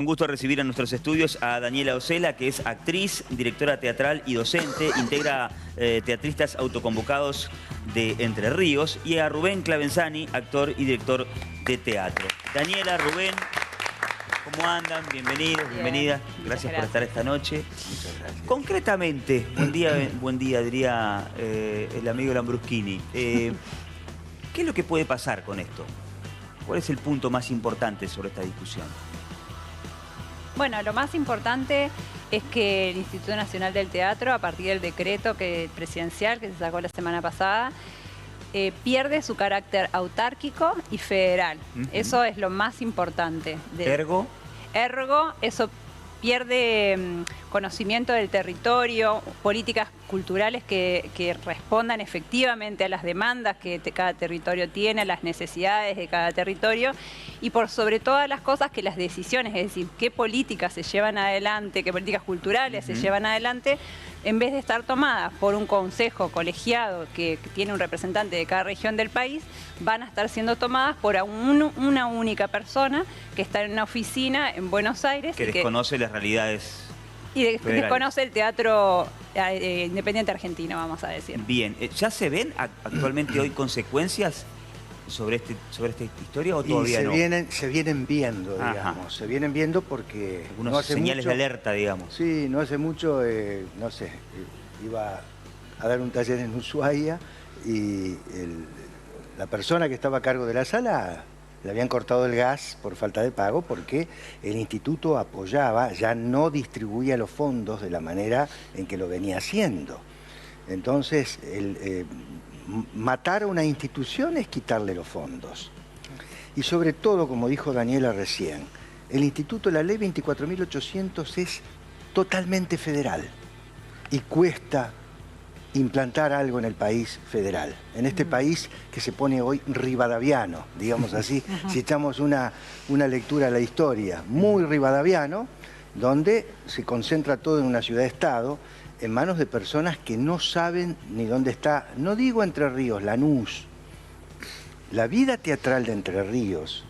Un gusto recibir en nuestros estudios a Daniela Ocela, que es actriz, directora teatral y docente, integra teatristas autoconvocados de Entre Ríos, y a Rubén Clavenzani, actor y director de teatro. Daniela, Rubén, ¿cómo andan? Bienvenidos, bienvenidas. Gracias por estar esta noche. Muchas gracias. Concretamente, buen día diría el amigo Lambruschini. ¿Qué es lo que puede pasar con esto? ¿Cuál es el punto más importante sobre esta discusión? Bueno, lo más importante es que el Instituto Nacional del Teatro, a partir del decreto presidencial que se sacó la semana pasada, pierde su carácter autárquico y federal. Eso es lo más importante. ¿Ergo? Ergo, eso pierde conocimiento del territorio, políticas culturales que respondan efectivamente a las demandas que cada territorio tiene, a las necesidades de cada territorio, y por sobre todas las cosas que las decisiones, es decir, qué políticas se llevan adelante, qué políticas culturales se llevan adelante, en vez de estar tomadas por un consejo colegiado que tiene un representante de cada región del país, van a estar siendo tomadas por una única persona que está en una oficina en Buenos Aires. Que desconoce las realidades y federales. Desconoce el teatro independiente argentino, vamos a decir. Bien, ¿ya se ven actualmente hoy consecuencias sobre esta historia o todavía no? Se vienen viendo, digamos. Ajá. Se vienen viendo porque... Algunos no hace señales mucho, de alerta, digamos. Sí, no hace mucho, no sé, iba a dar un taller en Ushuaia y la persona que estaba a cargo de la sala le habían cortado el gas por falta de pago porque el instituto apoyaba, ya no distribuía los fondos de la manera en que lo venía haciendo. Entonces, matar a una institución es quitarle los fondos. Y sobre todo, como dijo Daniela recién, el instituto, la ley 24.800 es totalmente federal y cuesta implantar algo en el país federal, en este país que se pone hoy rivadaviano, digamos así, si echamos una lectura a la historia, muy rivadaviano, donde se concentra todo en una ciudad-estado, en manos de personas que no saben ni dónde está, no digo Entre Ríos, Lanús. La vida teatral de Entre Ríos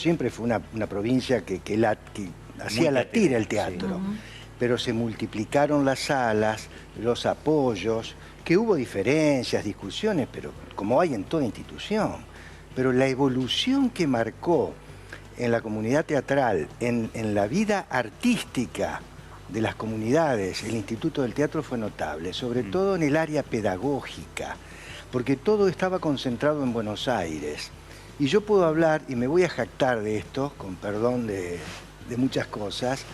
siempre fue una provincia que hacía latir el teatro. Sí. Pero se multiplicaron las salas, los apoyos, que hubo diferencias, discusiones, pero como hay en toda institución. Pero la evolución que marcó en la comunidad teatral, en la vida artística de las comunidades, el Instituto del Teatro fue notable, sobre todo en el área pedagógica, porque todo estaba concentrado en Buenos Aires. Y yo puedo hablar, y me voy a jactar de esto, con perdón de muchas cosas,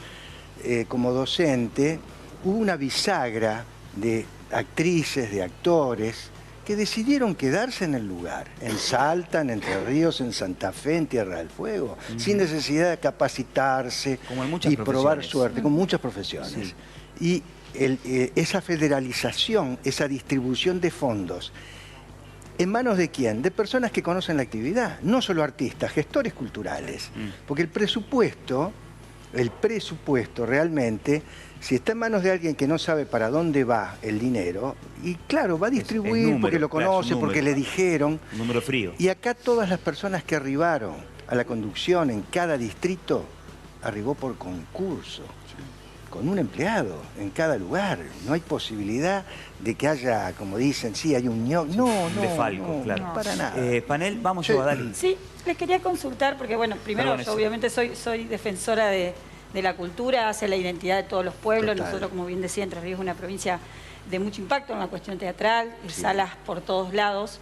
como docente, hubo una bisagra de actrices, de actores, que decidieron quedarse en el lugar, en Salta, en Entre Ríos, en Santa Fe, en Tierra del Fuego, sin necesidad de capacitarse y probar suerte, con muchas profesiones. Sí. Y esa federalización, esa distribución de fondos, ¿en manos de quién? De personas que conocen la actividad, no solo artistas, gestores culturales. Porque el presupuesto realmente, si está en manos de alguien que no sabe para dónde va el dinero, y claro, va a distribuir número, porque lo conoce, claro, porque le dijeron. Un número frío. Y acá todas las personas que arribaron a la conducción en cada distrito, arribó por concurso, con un empleado en cada lugar. No hay posibilidad de que haya, como dicen, sí, hay un no, desfalco, claro. No, para nada. Panel, vamos a darle. Sí, les quería consultar, porque bueno, primero yo obviamente soy defensora de la cultura, hacia la identidad de todos los pueblos. Total. Nosotros, como bien decía, Entre Ríos es una provincia de mucho impacto en la cuestión teatral, salas por todos lados.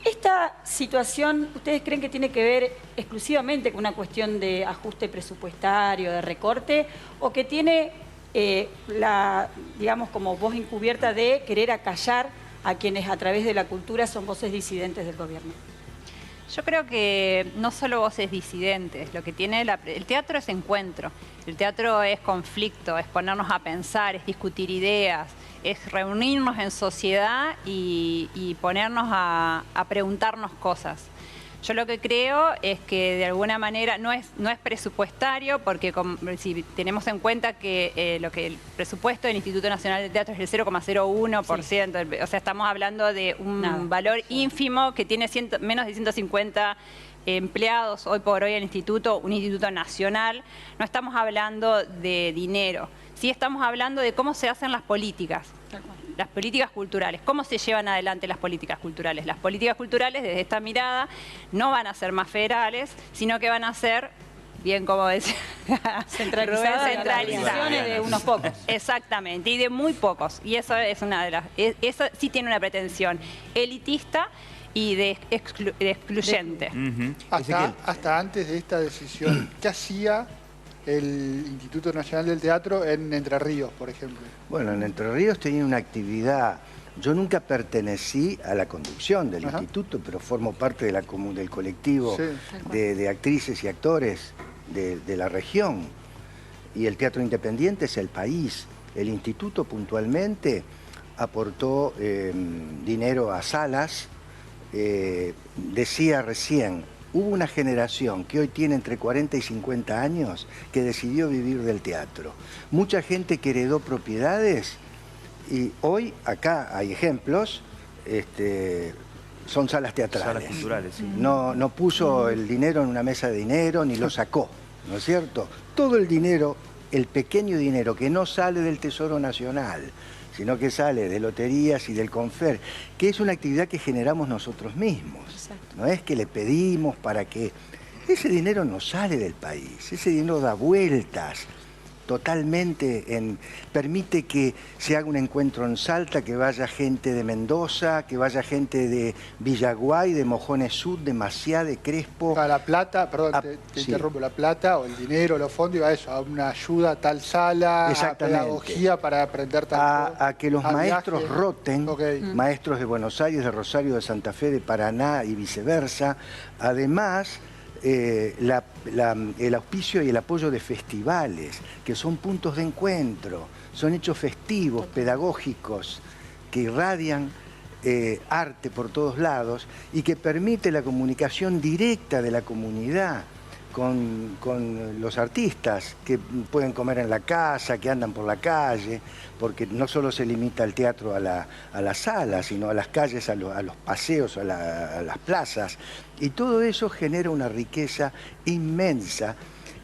¿Esta situación, ustedes creen que tiene que ver exclusivamente con una cuestión de ajuste presupuestario, de recorte, o que tiene digamos, como voz encubierta de querer acallar a quienes a través de la cultura son voces disidentes del gobierno? Yo creo que no solo voces disidentes, lo que tiene el teatro es encuentro, el teatro es conflicto, es ponernos a pensar, es discutir ideas, es reunirnos en sociedad y ponernos a preguntarnos cosas. Yo lo que creo es que de alguna manera no es presupuestario, porque si tenemos en cuenta que el presupuesto del Instituto Nacional del Teatro es el 0,01%, o sea, estamos hablando de un valor ínfimo que tiene menos de 150 empleados hoy por hoy el instituto, un instituto nacional, no estamos hablando de dinero, sí estamos hablando de cómo se hacen las políticas culturales, cómo se llevan adelante las políticas culturales. Las políticas culturales, desde esta mirada, no van a ser más federales, sino que van a ser, bien como decía, centralizadas de unos pocos. Exactamente, y de muy pocos. Y eso es una de las, eso sí tiene una pretensión elitista y de excluyente. Hasta antes de esta decisión, ¿qué hacía el Instituto Nacional del Teatro en Entre Ríos, por ejemplo? Bueno, en Entre Ríos tenía una actividad. Yo nunca pertenecí a la conducción del instituto, pero formo parte de del colectivo de actrices y actores de la región. Y el teatro independiente es el país. El instituto puntualmente aportó dinero a salas. Decía recién, hubo una generación que hoy tiene entre 40 y 50 años que decidió vivir del teatro. Mucha gente que heredó propiedades y hoy acá hay ejemplos, son salas teatrales. Salas culturales, sí. No puso el dinero en una mesa de dinero ni lo sacó, ¿no es cierto? Todo el dinero, el pequeño dinero que no sale del Tesoro Nacional, sino que sale de loterías y del Confer, que es una actividad que generamos nosotros mismos. Exacto. No es que le pedimos para que... Ese dinero no sale del país, ese dinero da vueltas totalmente, permite que se haga un encuentro en Salta, que vaya gente de Mendoza, que vaya gente de Villaguay, de Mojones Sud, de Maciá, de Crespo. La plata, perdón, te interrumpo, la plata o el dinero, los fondos, iba a eso, a una ayuda a tal sala, a pedagogía para aprender tal cosa. A que los maestros roten, maestros de Buenos Aires, de Rosario, de Santa Fe, de Paraná y viceversa. Además, el auspicio y el apoyo de festivales, que son puntos de encuentro, son hechos festivos, pedagógicos, que irradian arte por todos lados y que permite la comunicación directa de la comunidad con los artistas, que pueden comer en la casa, que andan por la calle, porque no solo se limita el teatro a la sala, sino a las calles, a los paseos, a las plazas. Y todo eso genera una riqueza inmensa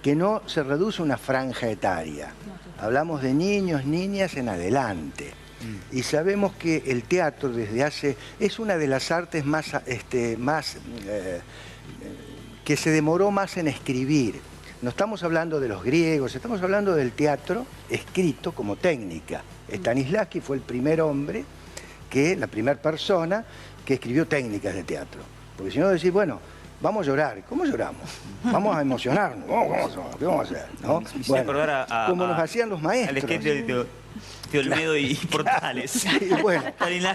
que no se reduce a una franja etaria. Hablamos de niños, niñas en adelante. Y sabemos que el teatro es una de las artes que se demoró más en escribir. No estamos hablando de los griegos, estamos hablando del teatro escrito como técnica. Stanislavski fue el primer hombre, la primera persona que escribió técnicas de teatro. Porque si no decís, bueno, vamos a llorar. ¿Cómo lloramos? Vamos a emocionarnos. ¿Qué vamos a hacer? ¿No? Bueno, como nos hacían los maestros. Al sketch de Olmedo y Portales. Sí, bueno,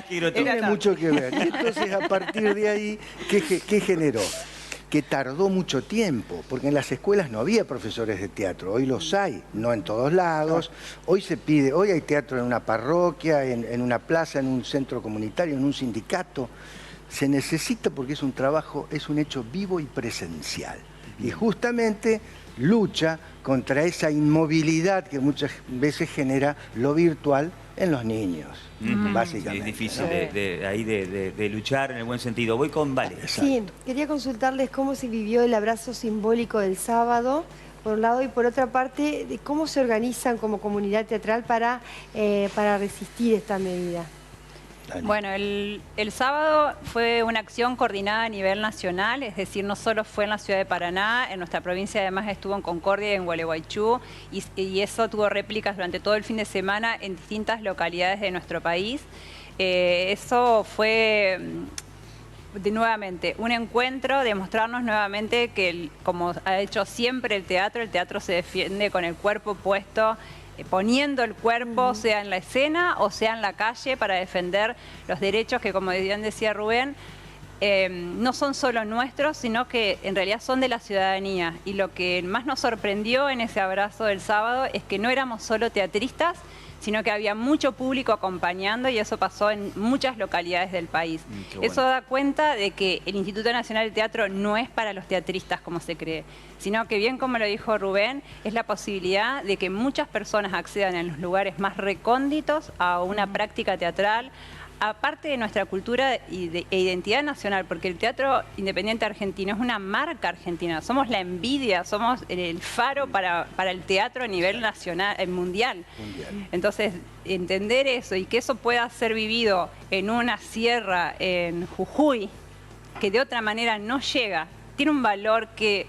tiene mucho que ver. Y entonces, a partir de ahí, ¿qué generó? Que tardó mucho tiempo, porque en las escuelas no había profesores de teatro. Hoy los hay, no en todos lados. Hoy hay teatro en una parroquia, en una plaza, en un centro comunitario, en un sindicato. Se necesita porque es un trabajo, es un hecho vivo y presencial. Y justamente lucha contra esa inmovilidad que muchas veces genera lo virtual en los niños, básicamente. Es difícil de luchar en el buen sentido. Voy con Vale. Sí, quería consultarles cómo se vivió el abrazo simbólico del sábado, por un lado, y por otra parte, de cómo se organizan como comunidad teatral para resistir esta medida. Bueno, el sábado fue una acción coordinada a nivel nacional, es decir, no solo fue en la ciudad de Paraná, en nuestra provincia además estuvo en Concordia y en Gualeguaychú, y eso tuvo réplicas durante todo el fin de semana en distintas localidades de nuestro país. Eso fue nuevamente un encuentro, demostrarnos nuevamente que, como ha hecho siempre el teatro se defiende con el cuerpo puesto, poniendo el cuerpo, sea en la escena o sea en la calle, para defender los derechos que, como bien decía Rubén, no son solo nuestros, sino que en realidad son de la ciudadanía. Y lo que más nos sorprendió en ese abrazo del sábado es que no éramos solo teatristas, sino que había mucho público acompañando, y eso pasó en muchas localidades del país. Bueno. Eso da cuenta de que el Instituto Nacional de Teatro no es para los teatristas como se cree, sino que, bien como lo dijo Rubén, es la posibilidad de que muchas personas accedan en los lugares más recónditos a una práctica teatral, aparte de nuestra cultura e identidad nacional, porque el teatro independiente argentino es una marca argentina, somos la envidia, somos el faro para el teatro a nivel nacional, mundial. Entonces, entender eso y que eso pueda ser vivido en una sierra en Jujuy, que de otra manera no llega, tiene un valor que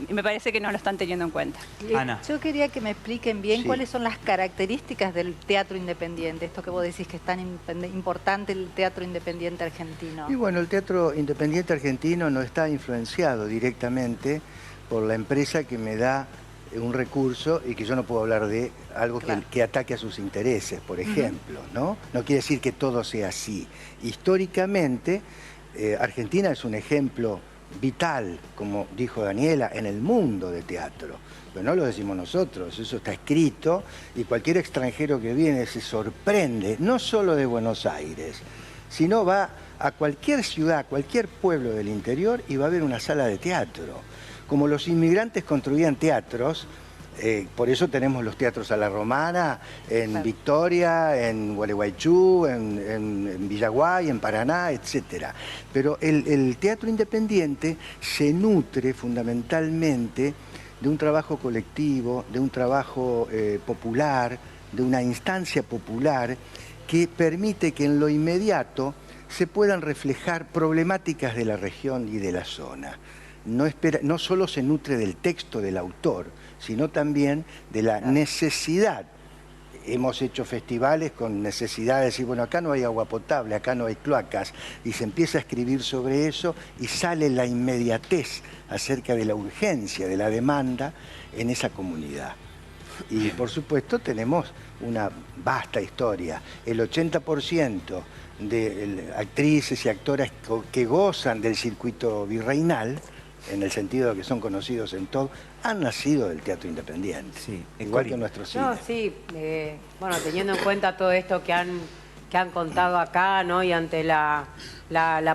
me parece que no lo están teniendo en cuenta. Ana. Yo quería que me expliquen bien cuáles son las características del teatro independiente, esto que vos decís que es tan importante el teatro independiente argentino. Y bueno, el teatro independiente argentino no está influenciado directamente por la empresa que me da un recurso y que yo no puedo hablar de algo que ataque a sus intereses, por ejemplo, ¿no? No quiere decir que todo sea así. Históricamente, Argentina es un ejemplo vital, como dijo Daniela, en el mundo del teatro. Pero no lo decimos nosotros, eso está escrito y cualquier extranjero que viene se sorprende, no solo de Buenos Aires, sino va a cualquier ciudad, cualquier pueblo del interior y va a ver una sala de teatro. Como los inmigrantes construían teatros, por eso tenemos los teatros a la romana en Victoria, en Gualeguaychú, en Villaguay, en Paraná, etc. Pero el teatro independiente se nutre fundamentalmente de un trabajo colectivo, de un trabajo popular, de una instancia popular que permite que en lo inmediato se puedan reflejar problemáticas de la región y de la zona. No solo se nutre del texto del autor, sino también de la necesidad. Hemos hecho festivales con necesidad de decir, bueno, acá no hay agua potable, acá no hay cloacas, y se empieza a escribir sobre eso y sale la inmediatez acerca de la urgencia, de la demanda en esa comunidad. Y por supuesto tenemos una vasta historia. El 80% de actrices y actoras que gozan del circuito virreinal, en el sentido de que son conocidos en todo, han nacido del teatro independiente, igual que nuestros cine. No, sí, bueno, teniendo en cuenta todo esto que han contado acá, ¿no? Y ante la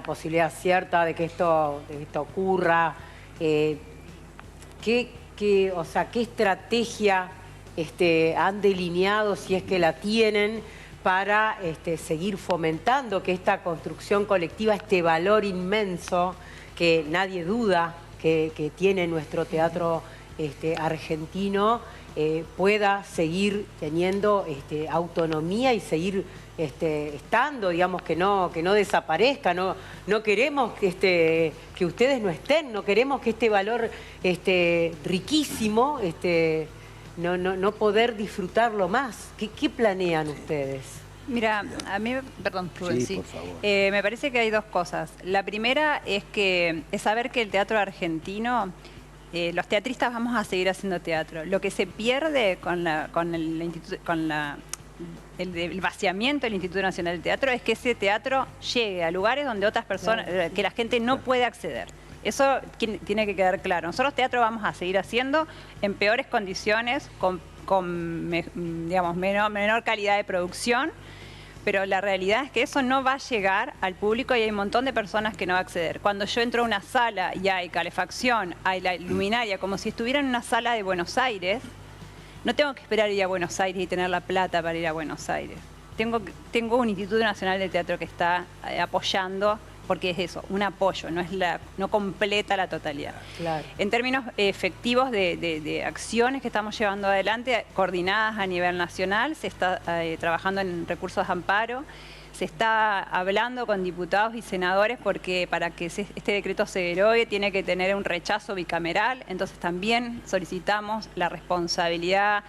posibilidad cierta de que esto ocurra, ¿qué estrategia han delineado, si es que la tienen, para seguir fomentando que esta construcción colectiva, este valor inmenso que nadie duda que tiene nuestro teatro argentino, pueda seguir teniendo autonomía y seguir estando, digamos, que no desaparezca? No queremos que ustedes no estén, no queremos que este valor riquísimo no poder disfrutarlo más. ¿Qué planean ustedes? Mira, a mí, perdón, Rubén, sí, por favor. Me parece que hay dos cosas. La primera es saber que el teatro argentino, los teatristas vamos a seguir haciendo teatro. Lo que se pierde con el vaciamiento del Instituto Nacional del Teatro es que ese teatro llegue a lugares donde otras personas, que la gente no puede acceder. Eso tiene que quedar claro. Nosotros teatro vamos a seguir haciendo en peores condiciones, con digamos, menor calidad de producción, pero la realidad es que eso no va a llegar al público y hay un montón de personas que no va a acceder. Cuando yo entro a una sala y hay calefacción, hay la luminaria, como si estuviera en una sala de Buenos Aires, no tengo que esperar ir a Buenos Aires y tener la plata para ir a Buenos Aires. Tengo un Instituto Nacional de Teatro que está apoyando, porque es eso, un apoyo, no completa la totalidad. Claro. En términos efectivos de acciones que estamos llevando adelante, coordinadas a nivel nacional, se está trabajando en recursos de amparo, se está hablando con diputados y senadores porque para que este decreto se derogue tiene que tener un rechazo bicameral, entonces también solicitamos la responsabilidad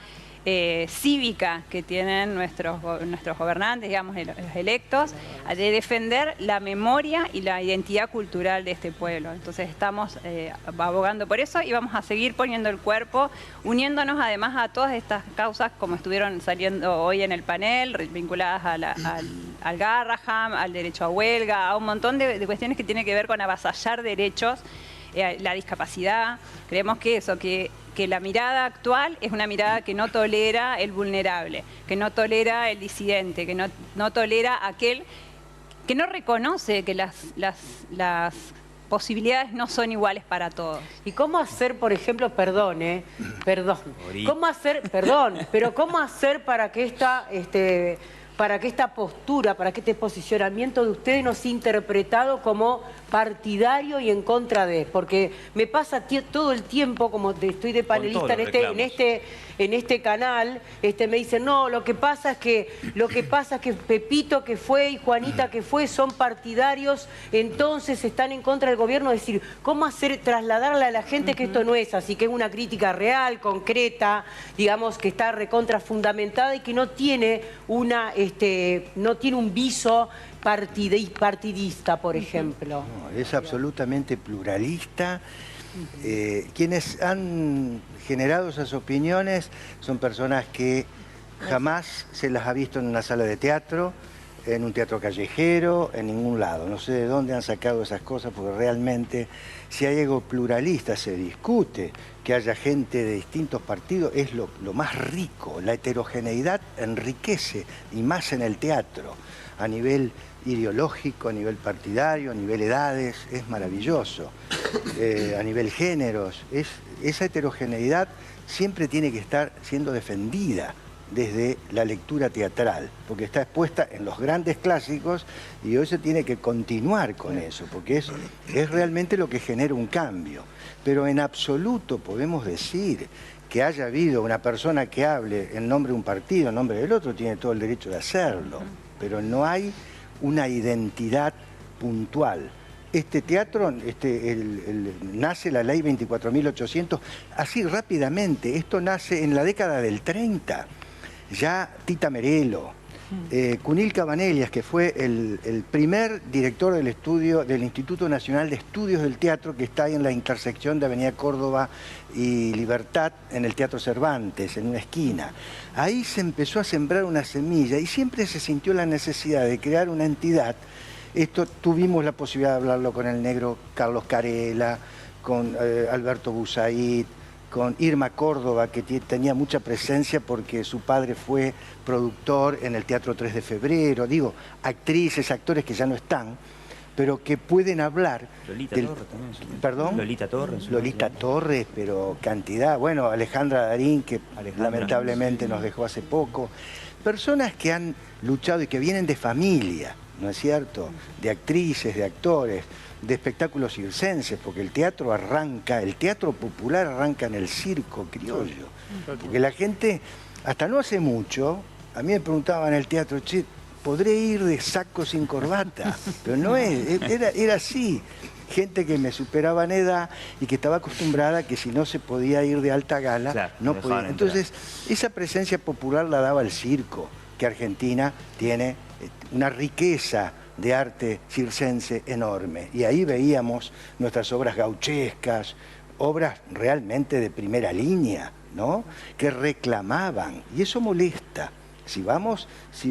cívica que tienen nuestros gobernantes, digamos, los electos, de defender la memoria y la identidad cultural de este pueblo. Entonces estamos abogando por eso y vamos a seguir poniendo el cuerpo, uniéndonos además a todas estas causas como estuvieron saliendo hoy en el panel, vinculadas al Garraham, al derecho a huelga, a un montón de cuestiones que tienen que ver con avasallar derechos, la discapacidad. Creemos que la mirada actual es una mirada que no tolera el vulnerable, que no tolera el disidente, que no tolera aquel que no reconoce que las posibilidades no son iguales para todos. ¿Y cómo hacer, por ejemplo, perdón, ¿cómo hacer para que para que esta postura, para que este posicionamiento de ustedes no sea interpretado como partidario y en contra de? Porque me pasa todo el tiempo, como estoy de panelista en este canal, me dicen, no, lo que pasa es que Pepito que fue y Juanita que fue son partidarios, entonces están en contra del gobierno. Es decir, ¿cómo trasladarle a la gente que esto no es así, que es una crítica real, concreta, digamos, que está recontra fundamentada y que no tiene un viso partidista, por ejemplo? No, es absolutamente pluralista. Quienes han generado esas opiniones son personas que jamás se las ha visto en una sala de teatro, en un teatro callejero, en ningún lado. No sé de dónde han sacado esas cosas, porque realmente si hay algo pluralista se discute, que haya gente de distintos partidos, es lo más rico. La heterogeneidad enriquece, y más en el teatro, a nivel ideológico, a nivel partidario, a nivel edades, es maravilloso. A nivel géneros, esa heterogeneidad siempre tiene que estar siendo defendida desde la lectura teatral, porque está expuesta en los grandes clásicos y hoy se tiene que continuar con eso, porque es realmente lo que genera un cambio. Pero en absoluto podemos decir que haya habido una persona que hable en nombre de un partido, en nombre del otro, tiene todo el derecho de hacerlo, pero no hay una identidad puntual. Este teatro, nace la ley 24.800, así rápidamente. Esto nace en la década del 30. Ya Tita Merelo, Cunil Cabanellas, que fue el primer director del Instituto Nacional de Estudios del Teatro, que está ahí en la intersección de Avenida Córdoba y Libertad, en el Teatro Cervantes, en una esquina. Ahí se empezó a sembrar una semilla y siempre se sintió la necesidad de crear una entidad. Esto tuvimos la posibilidad de hablarlo con el negro Carlos Carela, con Alberto Busaid, con Irma Córdoba, que tenía mucha presencia porque su padre fue productor en el Teatro 3 de Febrero, digo, actrices, actores que ya no están, pero que pueden hablar. Lolita Torres también. ¿Perdón? Lolita Torres. Lolita Torres, pero cantidad. Bueno, Alejandra Darín, que lamentablemente nos dejó hace poco. Personas que han luchado y que vienen de familia, ¿no es cierto? De actrices, de actores, de espectáculos circenses, porque el teatro popular arranca en el circo criollo. Porque la gente, hasta no hace mucho, a mí me preguntaban en el teatro, che, ¿podré ir de saco sin corbata? Pero no era así. Gente que me superaba en edad y que estaba acostumbrada a que si no se podía ir de alta gala, claro, no podía. Entonces, esa presencia popular la daba el circo, que Argentina tiene una riqueza de arte circense enorme. Y ahí veíamos nuestras obras gauchescas, obras realmente de primera línea, ¿no? Que reclamaban. Y eso molesta. Si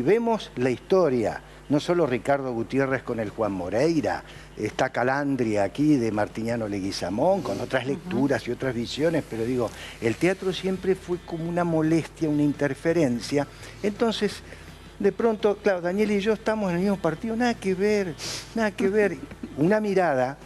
vemos la historia, no solo Ricardo Gutiérrez con el Juan Moreira, está Calandria aquí de Martiniano Leguizamón, con otras lecturas y otras visiones, pero digo, el teatro siempre fue como una molestia, una interferencia. Entonces, de pronto, claro, Daniel y yo estamos en el mismo partido, nada que ver, nada que ver. Una mirada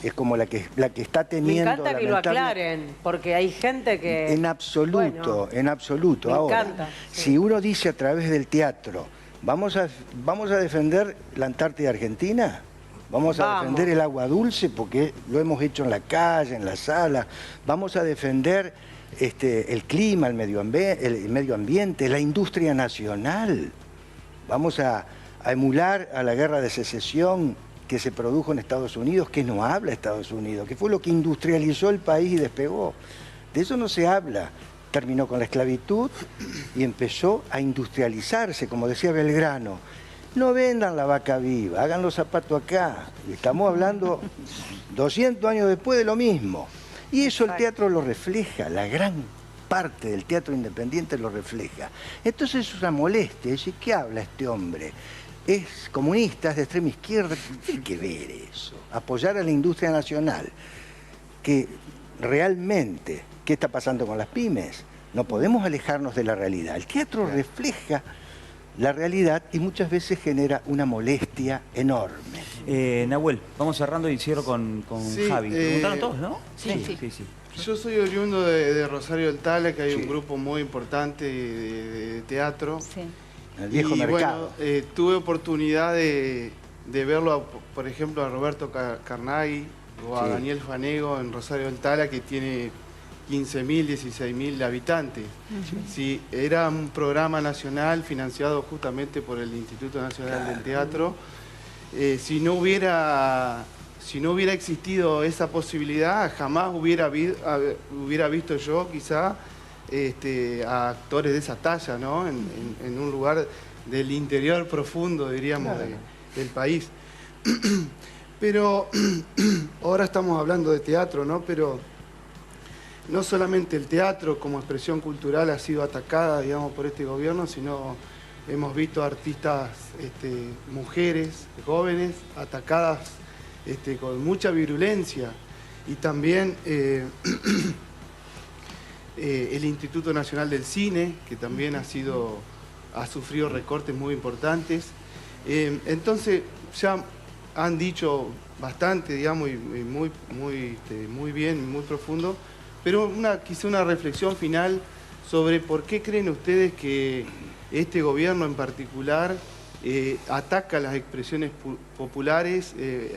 es como la que está teniendo... Me encanta que lo aclaren, porque hay gente que... En absoluto, bueno, en absoluto. Me Ahora, encanta, sí. Si uno dice a través del teatro, vamos a defender la Antártida Argentina, vamos a defender el agua dulce, porque lo hemos hecho en la calle, en la sala, vamos a defender el clima, el medio ambiente, la industria nacional, vamos a emular a la guerra de secesión que se produjo en Estados Unidos, que no habla Estados Unidos, que fue lo que industrializó el país y despegó. De eso no se habla. Terminó con la esclavitud y empezó a industrializarse, como decía Belgrano. No vendan la vaca viva, hagan los zapatos acá. Estamos hablando 200 años después de lo mismo. Y eso el teatro lo refleja, la gran parte del teatro independiente lo refleja. Entonces es una molestia, decir, ¿qué habla este hombre? Es comunista, es de extrema izquierda, ¿qué tiene que ver eso? Apoyar a la industria nacional, que realmente, ¿qué está pasando con las pymes? No podemos alejarnos de la realidad. El teatro refleja la realidad y muchas veces genera una molestia enorme. Nahuel, vamos cerrando y cierro con Javi. Preguntaron todos, ¿no? Sí. Yo soy oriundo de Rosario del Tala, que hay un grupo muy importante de teatro. Sí. en el viejo mercado. Bueno, tuve oportunidad de verlo, por ejemplo, a Roberto Carnaghi o a Daniel Fanego en Rosario del Tala, que tiene 15.000, 16.000 habitantes. Sí, era un programa nacional financiado justamente por el Instituto Nacional del Teatro. Si no hubiera existido esa posibilidad, jamás hubiera visto yo quizá a actores de esa talla, ¿no? En un lugar del interior profundo, diríamos, del país. Pero ahora estamos hablando de teatro, ¿no? Pero no solamente el teatro como expresión cultural ha sido atacada, digamos, por este gobierno, sino hemos visto artistas, mujeres, jóvenes, atacadas con mucha virulencia. Y también el Instituto Nacional del Cine, que también ha sufrido recortes muy importantes. Entonces, ya han dicho bastante, digamos, y muy bien, muy profundo, pero quizá una reflexión final sobre por qué creen ustedes que este gobierno en particular ataca las expresiones populares,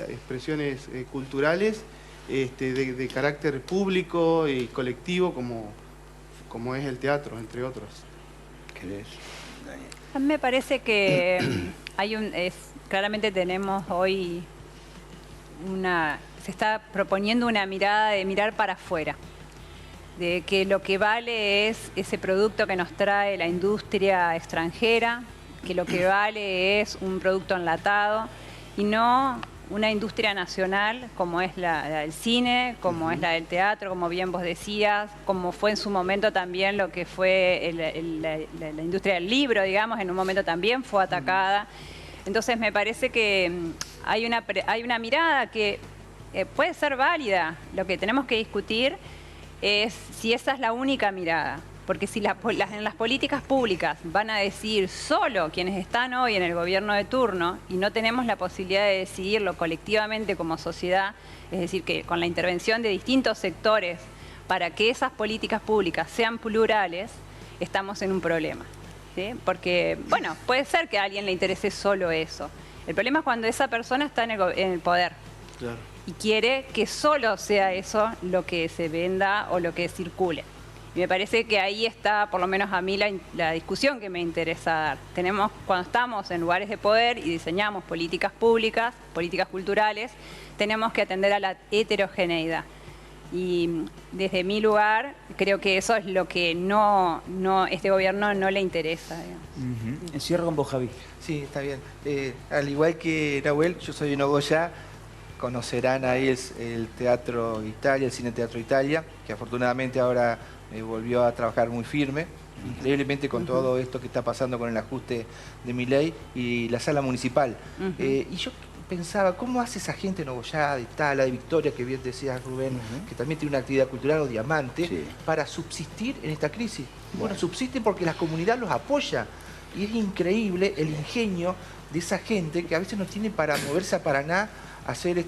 expresiones culturales de carácter público y colectivo como es el teatro, entre otros. ¿Querés? A mí me parece que claramente tenemos hoy se está proponiendo una mirada de mirar para afuera, de que lo que vale es ese producto que nos trae la industria extranjera, que lo que vale es un producto enlatado y no una industria nacional como es la del cine, como es la del teatro, como bien vos decías, como fue en su momento también lo que fue la industria del libro, digamos, en un momento también fue atacada. Entonces me parece que hay una mirada que puede ser válida. Lo que tenemos que discutir es si esa es la única mirada. Porque si en las políticas públicas van a decidir solo quienes están hoy en el gobierno de turno y no tenemos la posibilidad de decidirlo colectivamente como sociedad, es decir, que con la intervención de distintos sectores para que esas políticas públicas sean plurales, estamos en un problema, ¿sí? Porque, bueno, puede ser que a alguien le interese solo eso. El problema es cuando esa persona está en el poder. Claro. Y quiere que solo sea eso lo que se venda o lo que circule. Y me parece que ahí está, por lo menos a mí, la discusión que me interesa dar. Cuando estamos en lugares de poder y diseñamos políticas públicas, políticas culturales, tenemos que atender a la heterogeneidad. Y desde mi lugar, creo que eso es lo que este gobierno no le interesa. Encierro con vos, Javi. Sí, está bien. Al igual que Nahuel, yo soy de Nogoyá. Conocerán ahí el Teatro Italia, el Cine Teatro Italia, que afortunadamente ahora volvió a trabajar muy firme, increíblemente con todo esto que está pasando con el ajuste de Milei y la sala municipal. Y yo pensaba, ¿cómo hace esa gente de Nogoyá, de Tala, de Victoria, que bien decía Rubén, que también tiene una actividad cultural o Diamante, para subsistir en esta crisis? Bueno, subsisten porque la comunidad los apoya. Y es increíble el ingenio de esa gente que a veces no tiene para moverse a Paraná, hacer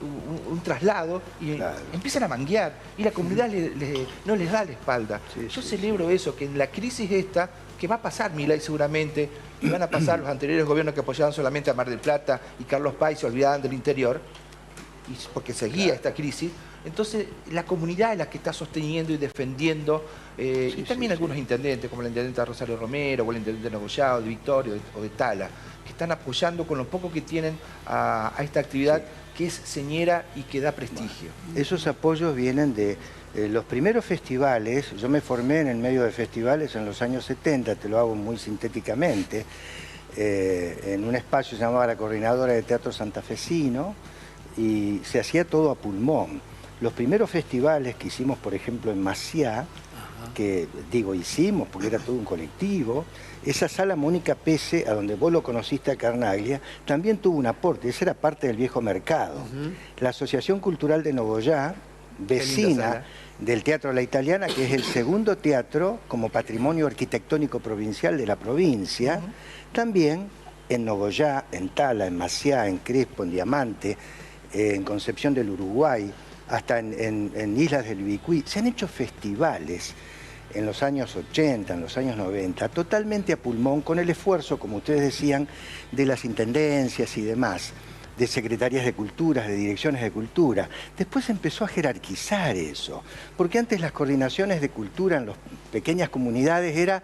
un traslado y empiezan a manguear y la comunidad no les da la espalda. Yo celebro eso, que en la crisis esta, que va a pasar Milei seguramente, y van a pasar los anteriores gobiernos que apoyaban solamente a Mar del Plata y Carlos Paz se olvidaban del interior, porque seguía esta crisis. Entonces la comunidad es la que está sosteniendo y defendiendo, y también algunos intendentes, como la intendenta Rosario Romero, o el intendente de Nogoyá, o de Victoria, o de Tala, que están apoyando con lo poco que tienen a esta actividad que es señera y que da prestigio. Esos apoyos vienen de los primeros festivales. Yo me formé en el medio de festivales en los años 70, te lo hago muy sintéticamente, en un espacio que se llamaba la Coordinadora de Teatro Santafesino, y se hacía todo a pulmón. Los primeros festivales que hicimos, por ejemplo, en Maciá, que digo hicimos porque era todo un colectivo, esa sala Mónica Pese, a donde vos lo conociste a Carnaglia, también tuvo un aporte, esa era parte del viejo mercado. La Asociación Cultural de Nogoyá, vecina del Teatro La Italiana, que es el segundo teatro como patrimonio arquitectónico provincial de la provincia, también en Nogoyá, en Tala, en Maciá, en Crespo, en Diamante, en Concepción del Uruguay, hasta en Islas del Ibicuí, se han hecho festivales en los años 80, en los años 90, totalmente a pulmón, con el esfuerzo, como ustedes decían, de las intendencias y demás, de secretarías de cultura, de direcciones de cultura. Después empezó a jerarquizar eso, porque antes las coordinaciones de cultura en las pequeñas comunidades era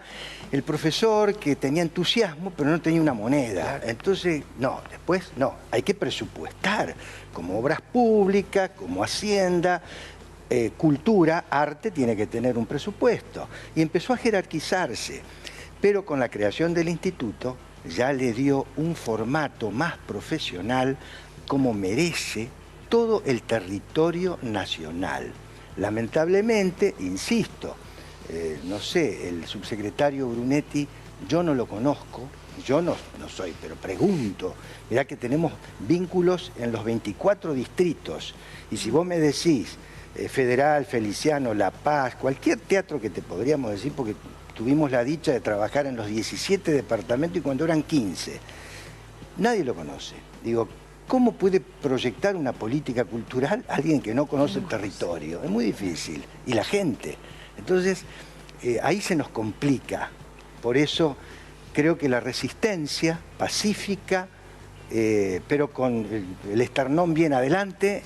el profesor que tenía entusiasmo, pero no tenía una moneda. Entonces, no, después no, hay que presupuestar, como obras públicas, como hacienda, cultura, arte, tiene que tener un presupuesto. Y empezó a jerarquizarse, pero con la creación del instituto ya le dio un formato más profesional como merece todo el territorio nacional. Lamentablemente, insisto, no sé, el subsecretario Brunetti, yo no lo conozco, yo no soy, pero pregunto. Mirá que tenemos vínculos en los 24 distritos, y si vos me decís Federal, Feliciano, La Paz, cualquier teatro que te podríamos decir, porque tuvimos la dicha de trabajar en los 17 departamentos y cuando eran 15. Nadie lo conoce. Digo, ¿cómo puede proyectar una política cultural alguien que no conoce el territorio? Es muy difícil. Y la gente. Entonces, ahí se nos complica. Por eso creo que la resistencia pacífica, pero con el esternón bien adelante,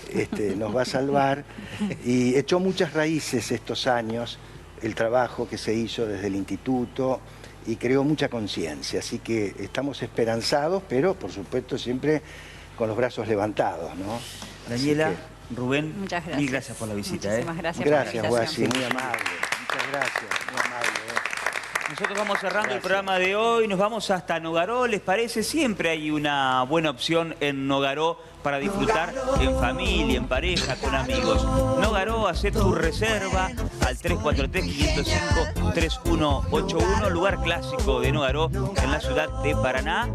nos va a salvar. Y echó muchas raíces estos años el trabajo que se hizo desde el instituto y creó mucha conciencia. Así que estamos esperanzados, pero por supuesto siempre con los brazos levantados, ¿no? Daniela, Rubén, muchas gracias. Mil gracias por la visita. Muchísimas gracias. Gracias, Guasi, muy amable. Muchas gracias, muy amable. Nosotros vamos cerrando el programa de hoy, nos vamos hasta Nogaró, ¿les parece? Siempre hay una buena opción en Nogaró para disfrutar en familia, en pareja, con amigos. Nogaró, hacé tu reserva al 343-505-3181, lugar clásico de Nogaró, en la ciudad de Paraná,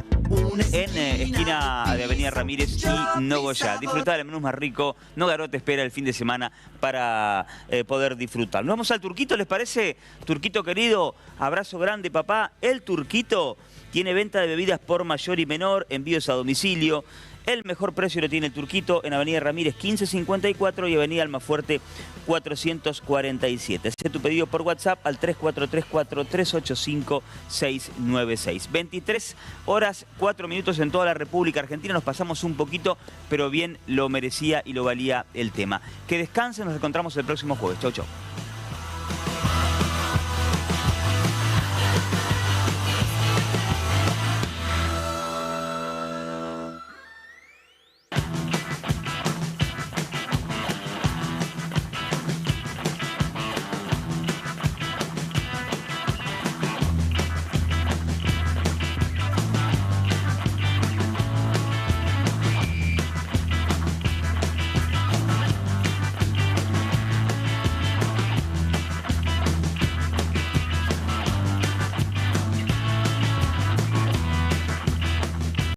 en esquina de Avenida Ramírez y Nogoyá. Disfrutar el menú más rico. Nogaró te espera el fin de semana para poder disfrutar. Nos vamos al Turquito, ¿les parece? Turquito querido, abrazo grande, papá. El Turquito tiene venta de bebidas por mayor y menor, envíos a domicilio. El mejor precio lo tiene el Turquito en Avenida Ramírez 1554 y Avenida Almafuerte 447. Haz tu pedido por WhatsApp al 3434-385-696. 23 horas 4 minutos en toda la República Argentina. Nos pasamos un poquito, pero bien lo merecía y lo valía el tema. Que descansen, nos encontramos el próximo jueves. Chau, chau.